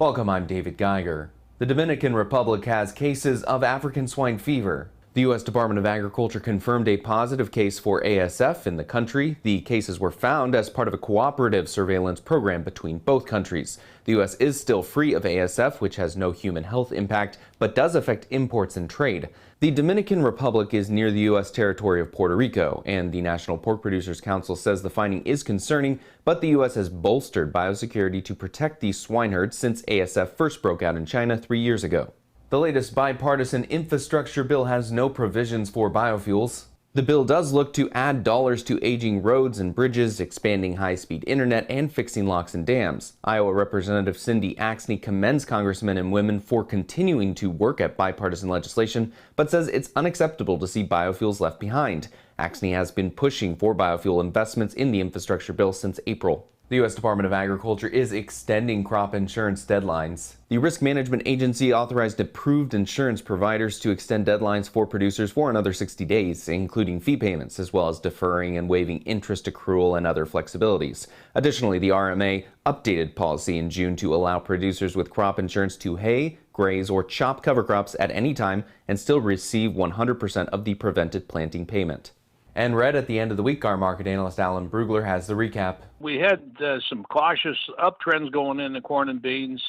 Welcome, I'm David Geiger. The Dominican Republic has cases of African swine fever. The U.S. Department of Agriculture confirmed a positive case for ASF in the country. The cases were found as part of a cooperative surveillance program between both countries. The U.S. is still free of ASF, which has no human health impact, but does affect imports and trade. The Dominican Republic is near the U.S. territory of Puerto Rico, and the National Pork Producers Council says the finding is concerning, but the U.S. has bolstered biosecurity to protect these swine herds since ASF first broke out in China 3 years ago. The latest bipartisan infrastructure bill has no provisions for biofuels. The bill does look to add dollars to aging roads and bridges, expanding high-speed internet, and fixing locks and dams. Iowa Representative Cindy Axne commends congressmen and women for continuing to work at bipartisan legislation, but says it's unacceptable to see biofuels left behind. Axne has been pushing for biofuel investments in the infrastructure bill since April. The U.S. Department of Agriculture is extending crop insurance deadlines. The Risk Management Agency authorized approved insurance providers to extend deadlines for producers for another 60 days, including fee payments, as well as deferring and waiving interest accrual and other flexibilities. Additionally, the RMA updated policy in June to allow producers with crop insurance to hay, graze, or chop cover crops at any time and still receive 100% of the prevented planting payment. And Red, at the end of the week, our market analyst Alan Brugler has the recap. We had some cautious uptrends going in the corn and beans.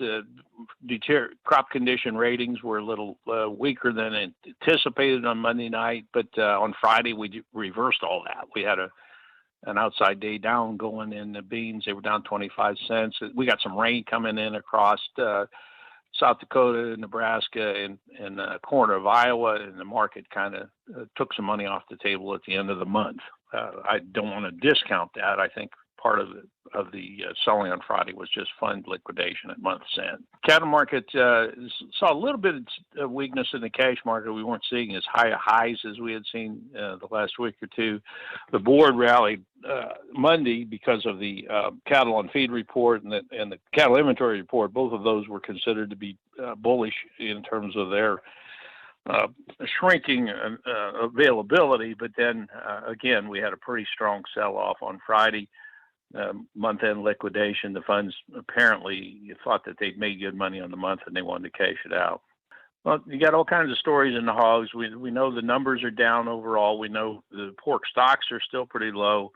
Crop condition ratings were a little weaker than anticipated on Monday night, but on Friday we reversed all that. We had an outside day down going in the beans. They were down 25 cents. We got some rain coming in across South Dakota, Nebraska, and a corner of Iowa, and the market kind of took some money off the table at the end of the month. I don't want to discount that. I think part of the selling on Friday was just fund liquidation at month's end. Cattle market saw a little bit of weakness in the cash market. We weren't seeing as high highs as we had seen the last week or two. The board rallied Monday because of the cattle on feed report and the cattle inventory report. Both of those were considered to be bullish in terms of their shrinking availability. But then again, we had a pretty strong sell-off on Friday. Month-end liquidation. The funds apparently thought that they'd made good money on the month and they wanted to cash it out. Well, you got all kinds of stories in the hogs. We know the numbers are down overall. We know the pork stocks are still pretty low.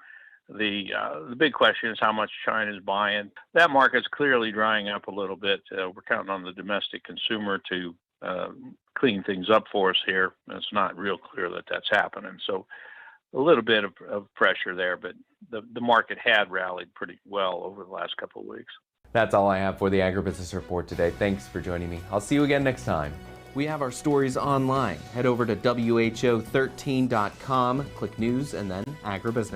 The big question is how much China is buying. That market's clearly drying up a little bit. We're counting on the domestic consumer to clean things up for us here. It's not real clear that that's happening. So a little bit of pressure there, but the market had rallied pretty well over the last couple of weeks. That's all I have for the Agribusiness Report today. Thanks for joining me. I'll see you again next time. We have our stories online. Head over to WHO13.com, click News, and then Agribusiness.